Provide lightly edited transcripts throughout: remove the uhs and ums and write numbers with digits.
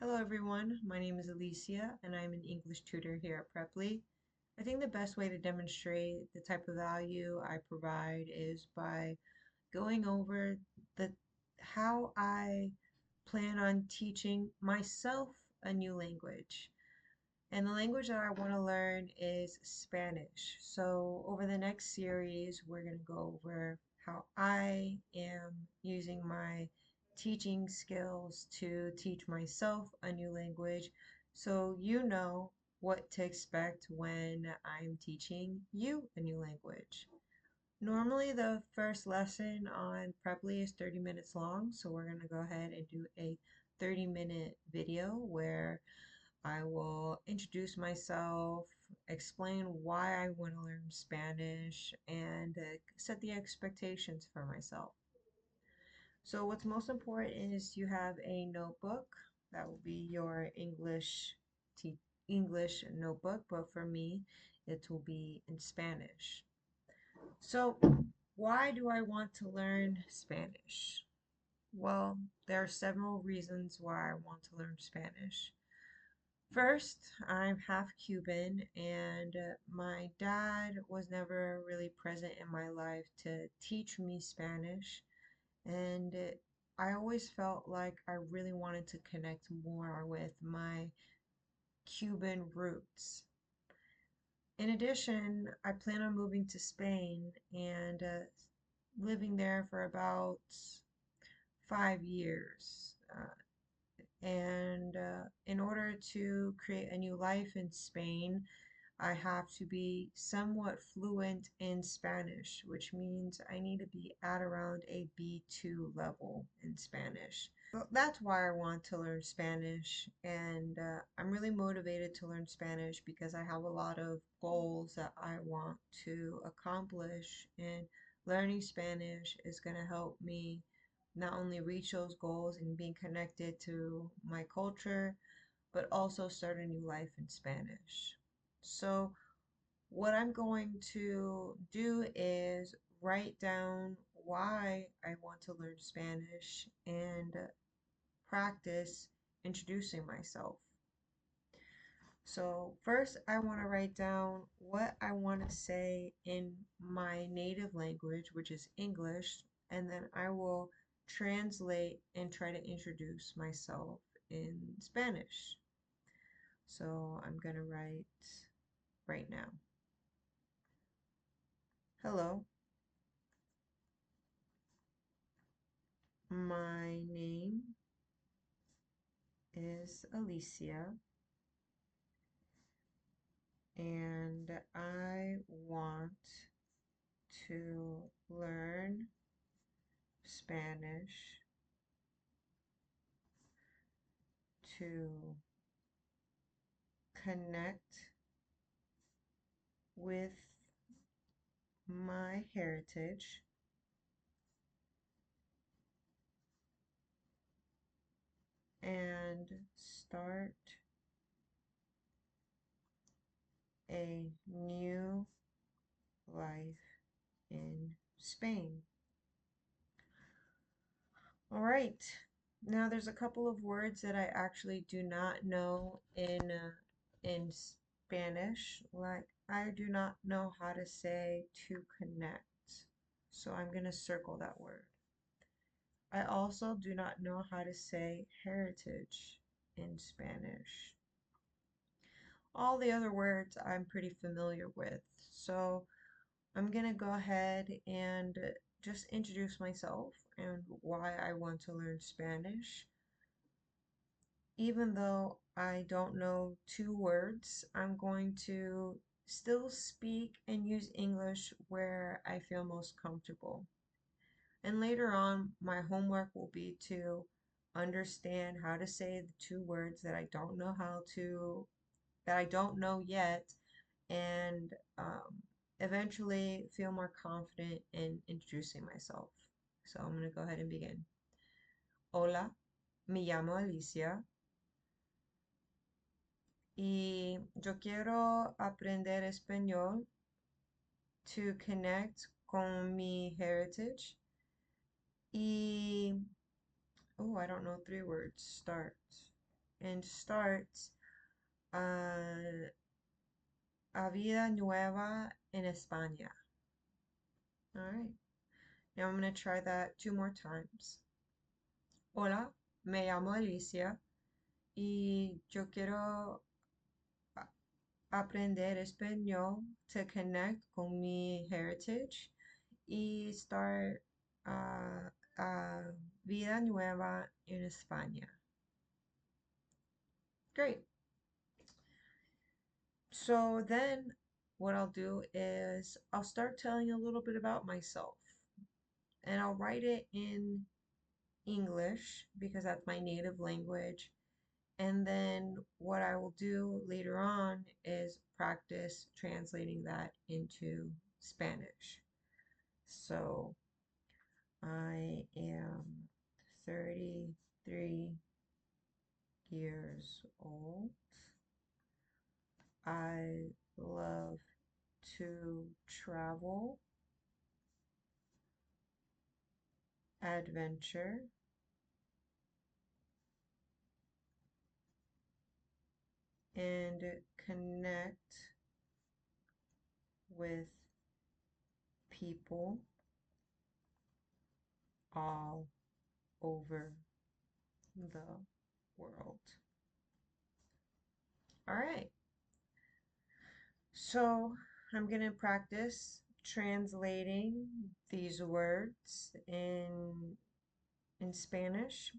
Hello everyone, my name is Alicia and I'm an English tutor here at Preply. I think the best way to demonstrate the type of value I provide is by going over the how I plan on teaching myself a new language. And the language that I want to learn is Spanish. So over the next series, we're going to go over how I am using my teaching skills to teach myself a new language so you know what to expect when I'm teaching you a new language. Normally, the first lesson on Preply is 30 minutes long, so we're going to go ahead and do a 30-minute video where I will introduce myself, explain why I want to learn Spanish, and set the expectations for myself. So what's most important is you have a notebook. That will be your English notebook, but for me, it will be in Spanish. So why do I want to learn Spanish? Well, there are several reasons why I want to learn Spanish. First, I'm half Cuban, and my dad was never really present in my life to teach me Spanish. And I always felt like I really wanted to connect more with my Cuban roots. In addition, I plan on moving to Spain and living there for about 5 years. And in order to create a new life in Spain, I have to be somewhat fluent in Spanish, which means I need to be at around a B2 level in Spanish. So that's why I want to learn Spanish, and I'm really motivated to learn Spanish because I have a lot of goals that I want to accomplish, and learning Spanish is going to help me not only reach those goals and being connected to my culture, but also start a new life in Spanish. So, what I'm going to do is write down why I want to learn Spanish and practice introducing myself. So, first, I want to write down what I want to say in my native language, which is English, and then I will translate and try to introduce myself in Spanish. So, I'm going to write right now. Hello, my name is Alicia, and I want to learn Spanish to connect with my heritage and start a new life in Spain. All right. Now there's a couple of words that I actually do not know in Spanish. Like I do not know how to say to connect. So I'm going to circle that word. I also do not know how to say heritage in Spanish. All the other words I'm pretty familiar with. So I'm going to go ahead and just introduce myself and why I want to learn Spanish. Even though I don't know two words, I'm going to still speak and use English where I feel most comfortable. And later on, my homework will be to understand how to say the two words that I don't know yet, and eventually feel more confident in introducing myself. So I'm going to go ahead and begin. Hola, me llamo Alicia y yo quiero aprender español to connect con mi heritage. Y, oh, I don't know three words. Start. and start uh, a vida nueva en España. All right. Now I'm going to try that 2 more times. Hola, me llamo Alicia y yo quiero aprender español to connect con mi heritage y start a vida nueva en España. Great. So then what I'll do is I'll start telling a little bit about myself and I'll write it in English because that's my native language. And then what I will do later on is practice translating that into Spanish. So I am 33 years old. I love to travel, adventure, and connect with people all over the world. All right, so I'm going to practice translating these words in Spanish.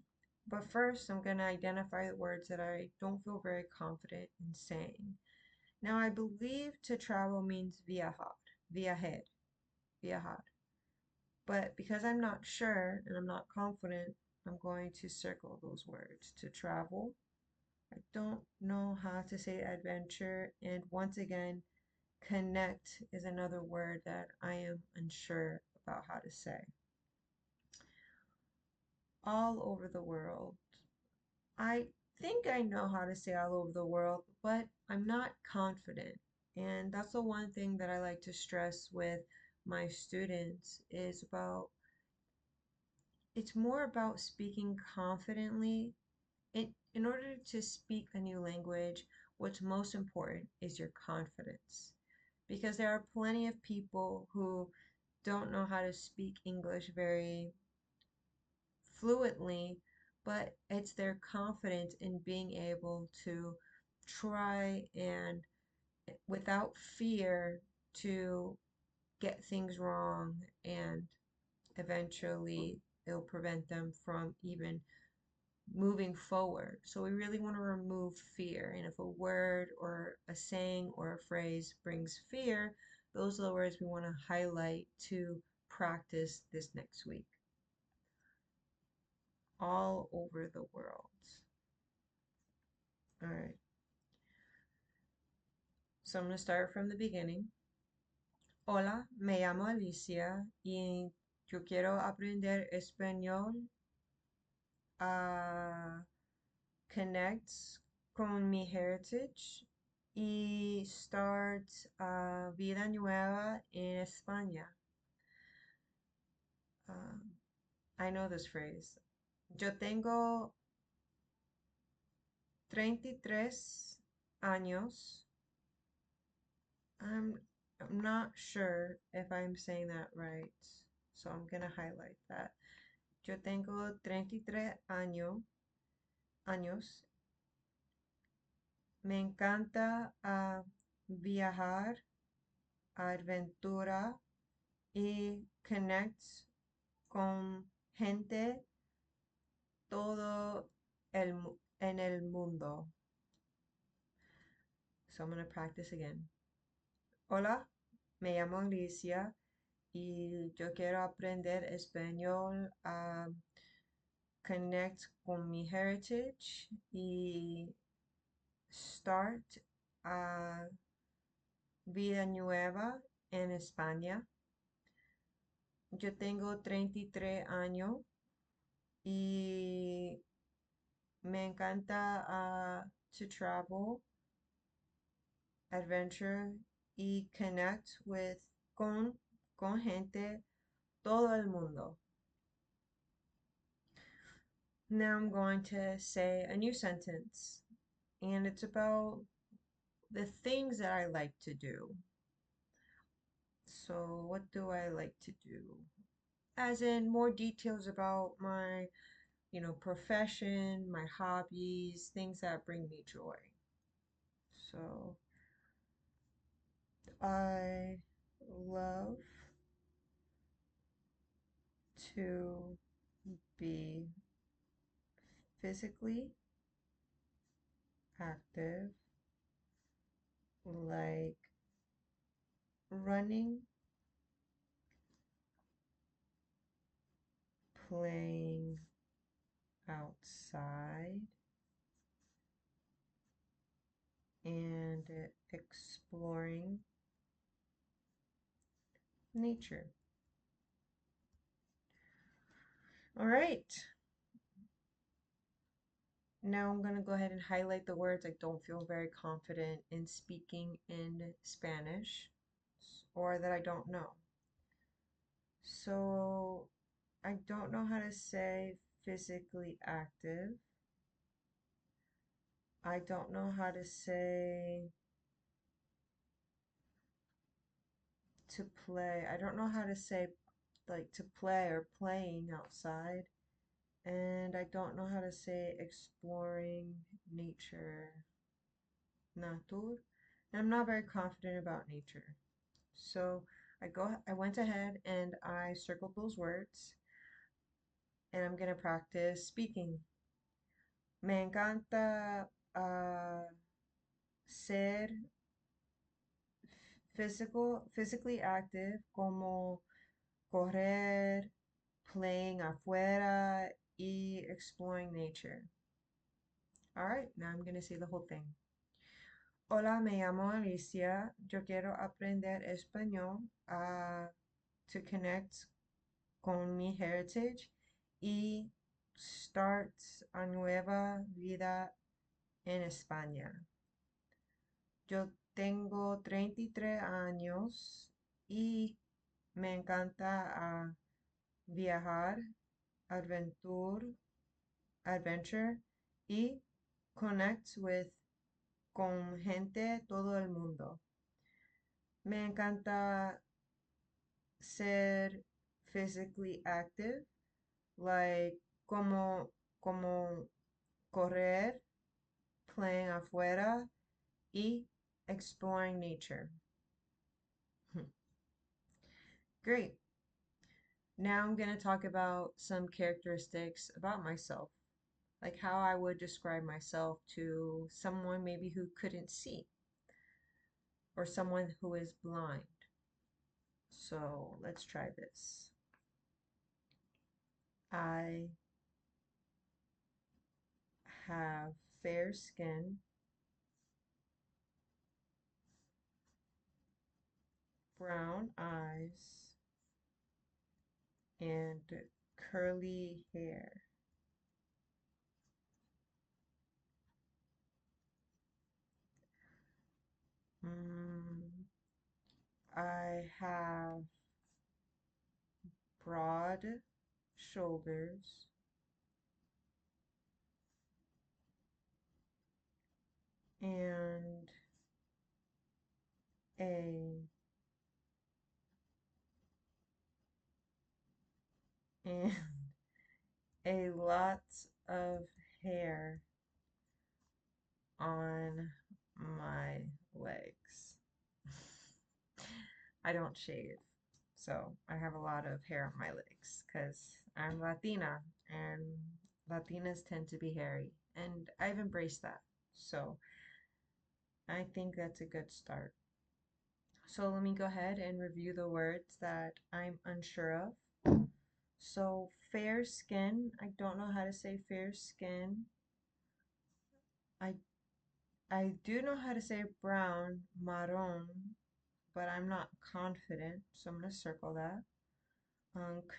But first, I'm going to identify the words that I don't feel very confident in saying. Now, I believe to travel means viajar, viajar. But because I'm not sure and I'm not confident, I'm going to circle those words. To travel, I don't know how to say adventure. And once again, connect is another word that I am unsure about how to say. All over the world. I think I know how to say all over the world, but I'm not confident. And that's the one thing that I like to stress with my students is about it's more about speaking confidently. In order to speak a new language, what's most important is your confidence. Because there are plenty of people who don't know how to speak English very fluently, but it's their confidence in being able to try and without fear to get things wrong and eventually it'll prevent them from even moving forward. So we really want to remove fear. And if a word or a saying or a phrase brings fear, those are the words we want to highlight to practice this next week. All over the world. All right. So I'm going to start from the beginning. Hola, me llamo Alicia y yo quiero aprender español a connect con mi heritage y start a vida nueva en España. I know this phrase. Yo tengo 33 años. I'm I'm not sure if I'm saying that right, so I'm gonna highlight that. Yo tengo 33 años. Me encanta viajar, aventura y connect con gente todo en el mundo. So I'm gonna practice again. Hola, me llamo Alicia y yo quiero aprender español a connect con mi heritage y start a vida nueva en España. Yo tengo 33 años y me encanta to travel, adventure y connect con gente todo el mundo. Now I'm going to say a new sentence, and it's about the things that I like to do. So, what do I like to do? As in more details about my, profession, my hobbies, things that bring me joy. So, I love to be physically active, like running, playing outside, and exploring nature. All right, now I'm going to go ahead and highlight the words I don't feel very confident in speaking in Spanish or that I don't know. So I don't know how to say physically active. I don't know how to say to play. I don't know how to say like to play or playing outside. And I don't know how to say exploring nature. Natur. And I'm not very confident about nature. So I went ahead and I circled those words and I'm gonna practice speaking. Me encanta ser physically active, como correr, playing afuera, y exploring nature. All right, now I'm gonna say the whole thing. Hola, me llamo Alicia. Yo quiero aprender español to connect con mi heritage y start a nueva vida en España. Yo tengo 33 años y me encanta viajar, adventure y connect con gente todo el mundo. Me encanta ser physically active, like como correr, playing afuera, y exploring nature. Great. Now I'm going to talk about some characteristics about myself, like how I would describe myself to someone maybe who couldn't see or someone who is blind. So let's try this. I have fair skin, brown eyes, and curly hair. Mm, I have broad shoulders and a and a lot of hair on my legs. I don't shave, so I have a lot of hair on my legs because I'm Latina and Latinas tend to be hairy, and I've embraced that. So I think that's a good start. So let me go ahead and review the words that I'm unsure of. So fair skin, I don't know how to say fair skin. I I do know how to say brown, marron, but I'm not confident, so I'm gonna circle that.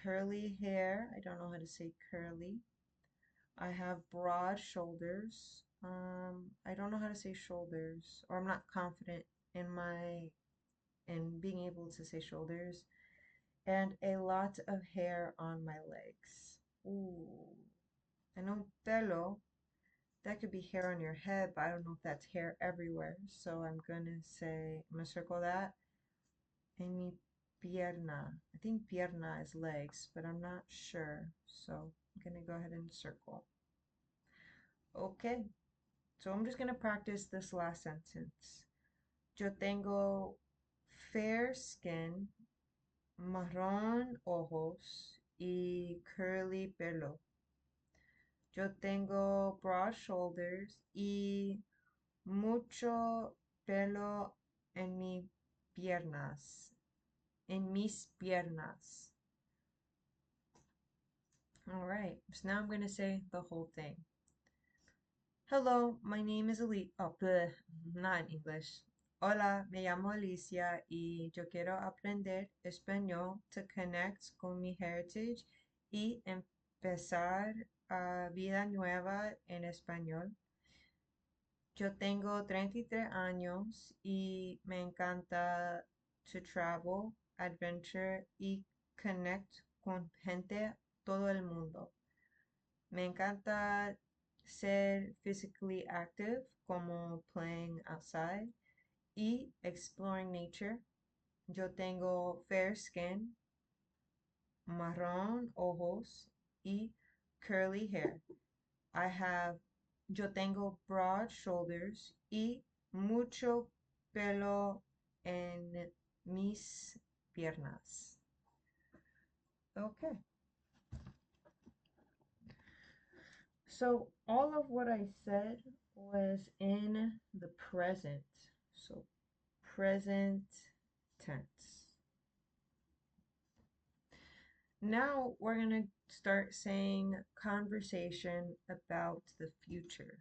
Curly hair, I don't know how to say curly. I have broad shoulders. I don't know how to say shoulders, or I'm not confident in being able to say shoulders. And a lot of hair on my legs. Ooh. I know pelo, that could be hair on your head, but I don't know if that's hair everywhere. So I'm gonna circle that. En mi pierna. I think pierna is legs, but I'm not sure. So I'm gonna go ahead and circle. Okay, so I'm just gonna practice this last sentence. Yo tengo fair skin, marrón ojos y curly pelo. Yo tengo broad shoulders y mucho pelo en mis piernas. En mis piernas. All right, so now I'm going to say the whole thing. Hello, my name is Alicia. Oh, bleh, not in English. Hola, me llamo Alicia y yo quiero aprender español to connect con mi heritage y empezar a vida nueva en español. Yo tengo 33 años y me encanta to travel, adventure y connect con gente todo el mundo. Me encanta ser physically active, como playing outside y exploring nature. Yo tengo fair skin, marrón ojos y curly hair. Yo tengo broad shoulders y mucho pelo en mis piernas. Okay. So all of what I said was in the present. So present tense. Now we're going to start saying conversation about the future.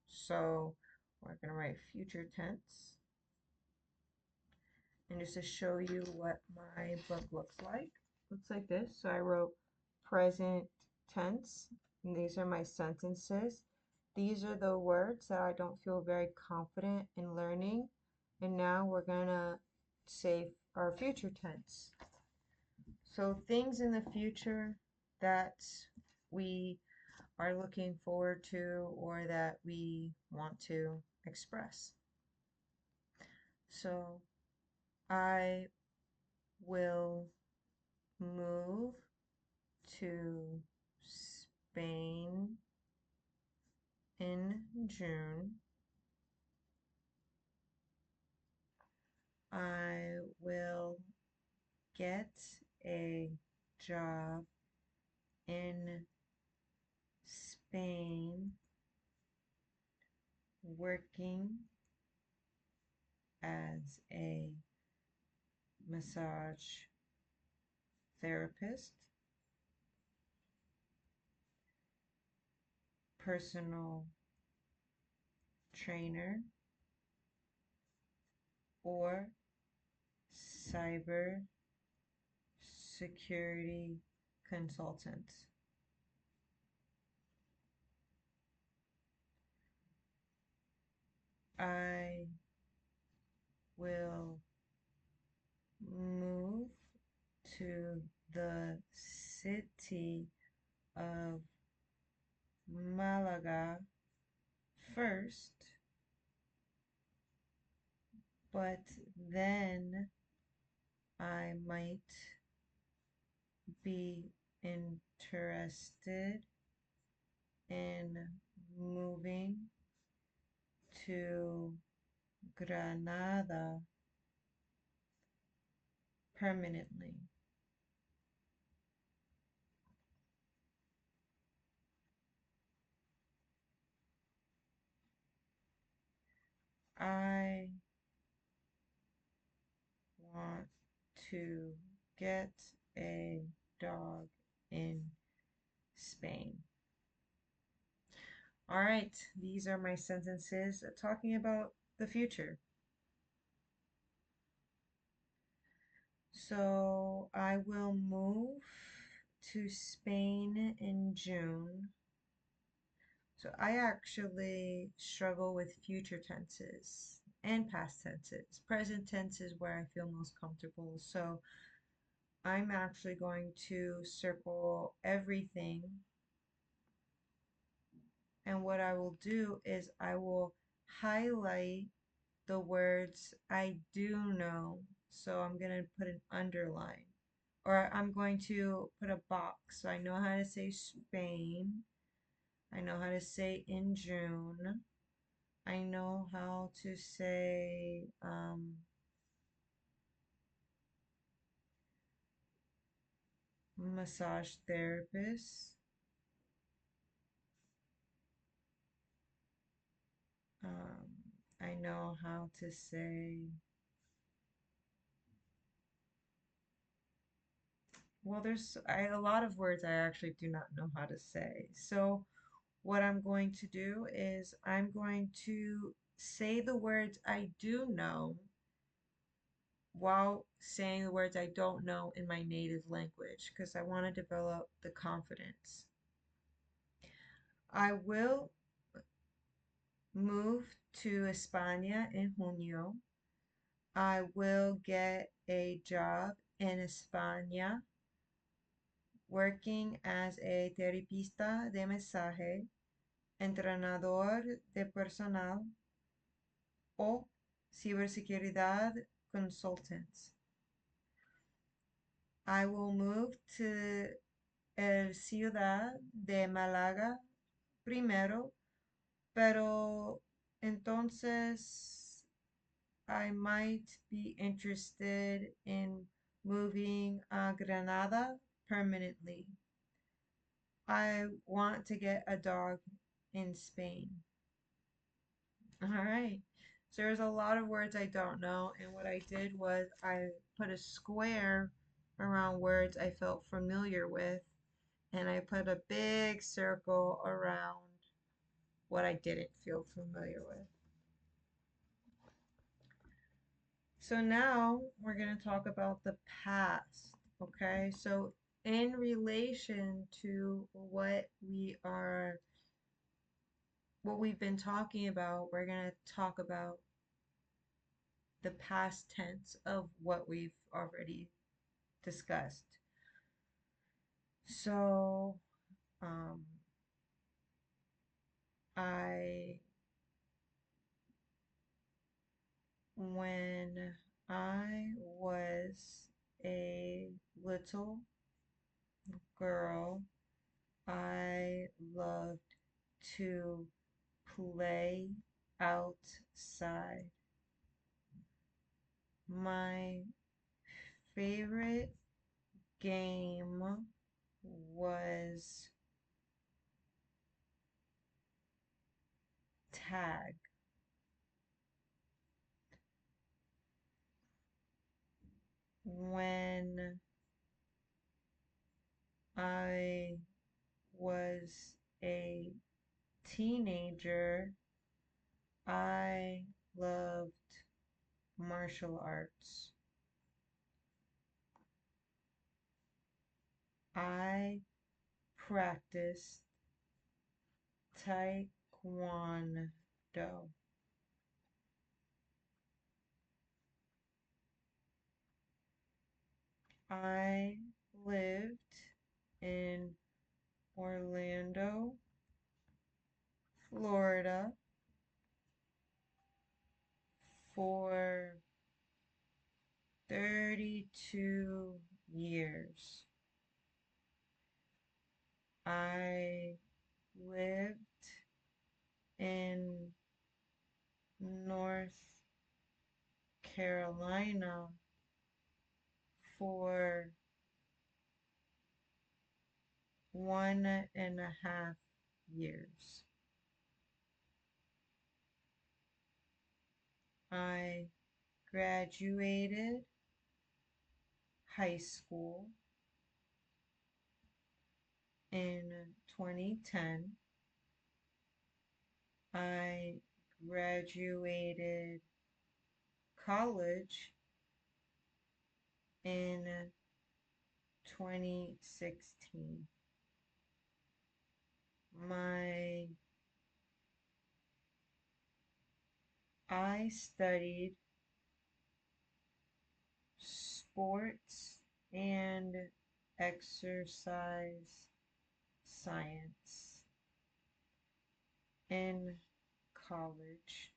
So we're going to write future tense. And just to show you what my book looks like this. So I wrote present tense, and these are my sentences. These are the words that I don't feel very confident in learning. And now we're gonna say our future tense. So things in the future that we are looking forward to or that we want to express. So I will move to Spain in June. I will get a job in Spain working as a massage therapist, personal trainer, or cyber security consultant. I will move to the city of Malaga first, but then I might be interested in moving to Granada permanently. I want to get a dog in Spain. All right, these are my sentences talking about the future. So I will move to Spain in June. So I actually struggle with future tenses and past tenses. Present tense is where I feel most comfortable. So I'm actually going to circle everything And what I will do is I will highlight the words I do know. So I'm going to put an underline. Or I'm going to put a box. So I know how to say Spain. I know how to say in June. I know how to say massage therapist. I know how to say, well, a lot of words I actually do not know how to say. So what I'm going to do is I'm going to say the words I do know while saying the words I don't know in my native language because I want to develop the confidence. I will move to España in junio. I will get a job in España working as a terapista de mensaje, entrenador de personal o ciberseguridad consultant. I will move to el ciudad de Málaga primero, pero entonces I might be interested in moving a Granada permanently. I want to get a dog in Spain. All right. So there's a lot of words I don't know, and what I did was I put a square around words I felt familiar with, and I put a big circle around what I didn't feel familiar with. So now we're going to talk about the past, okay? So in relation to what we've been talking about, we're going to talk about the past tense of what we've already discussed. So, um, I, when I was a little girl, I loved to play outside. My favorite game was tag. When I was a teenager, I loved martial arts. I practiced taekwondo. I lived in Orlando, Florida for 32 years. I lived in North Carolina for 1.5 years. I graduated high school in 2010. I graduated college in 2016. My I studied sports and exercise science. in college.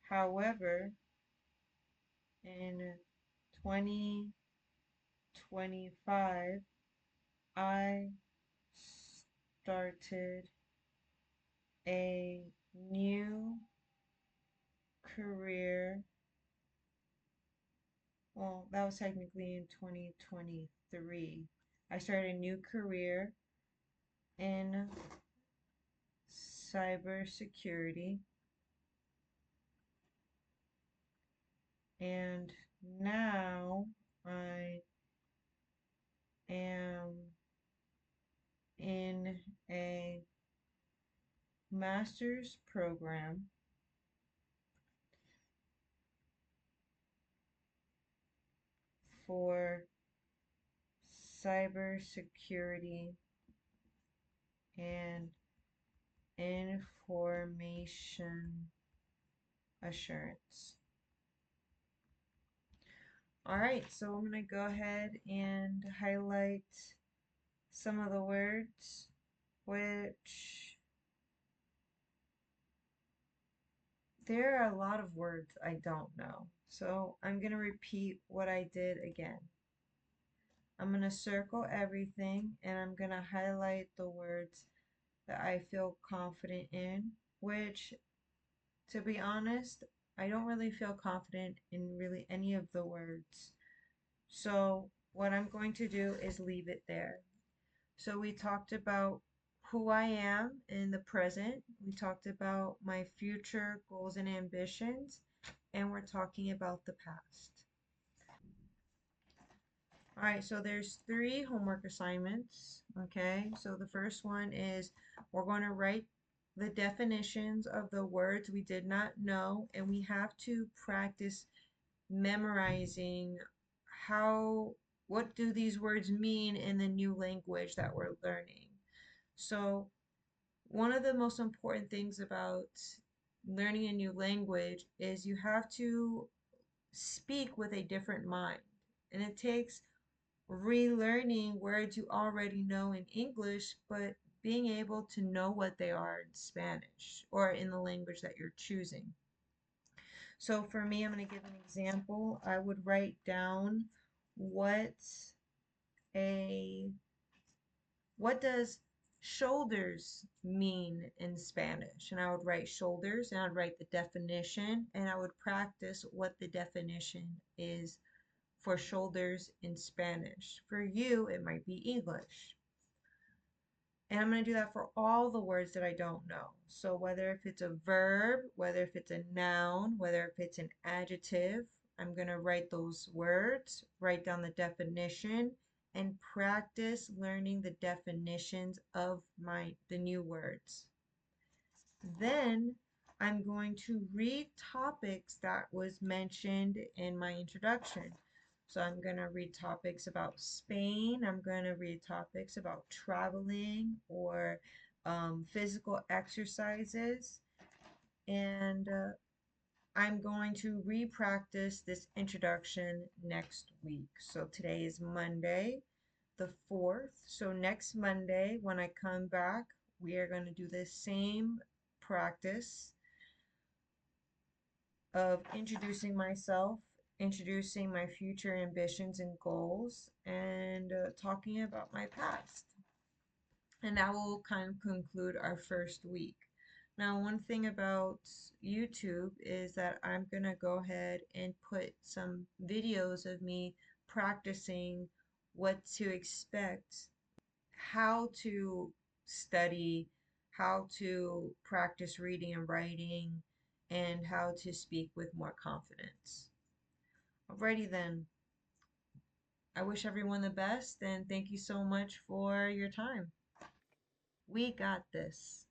However, in 2025, I started a new career. Well, that was technically in 2023. I started a new career in cybersecurity, and now I am in a master's program for cybersecurity and information assurance. All right, so I'm going to go ahead and highlight some of the words which there are a lot of words I don't know. So I'm going to repeat what I did again. I'm going to circle everything and I'm going to highlight the words that I feel confident in, which, to be honest, I don't really feel confident in really any of the words. So what I'm going to do is leave it there. So we talked about who I am in the present. We talked about my future goals and ambitions, and we're talking about the past. All right, so there's three homework assignments, okay? So the first one is we're going to write the definitions of the words we did not know, and we have to practice memorizing how, what do these words mean in the new language that we're learning. So one of the most important things about learning a new language is you have to speak with a different mind. And it takes relearning words you already know in English, but being able to know what they are in Spanish or in the language that you're choosing. So for me, I'm going to give an example. I would write down what a what does shoulders mean in Spanish? And I would write shoulders and I'd write the definition and I would practice what the definition is for shoulders in Spanish. For you, it might be English. And I'm going to do that for all the words that I don't know. So whether if it's a verb, whether if it's a noun, whether if it's an adjective, I'm going to write those words, write down the definition, and practice learning the definitions of the new words. Then I'm going to read topics that was mentioned in my introduction. So I'm going to read topics about Spain. I'm going to read topics about traveling or physical exercises. And I'm going to re-practice this introduction next week. So today is Monday, the 4th. So next Monday, when I come back, we are going to do the same practice of introducing myself, introducing my future ambitions and goals, and talking about my past. And that will kind of conclude our first week. Now, one thing about YouTube is that I'm going to go ahead and put some videos of me practicing what to expect, how to study, how to practice reading and writing, and how to speak with more confidence. Alrighty then. I wish everyone the best and thank you so much for your time. We got this.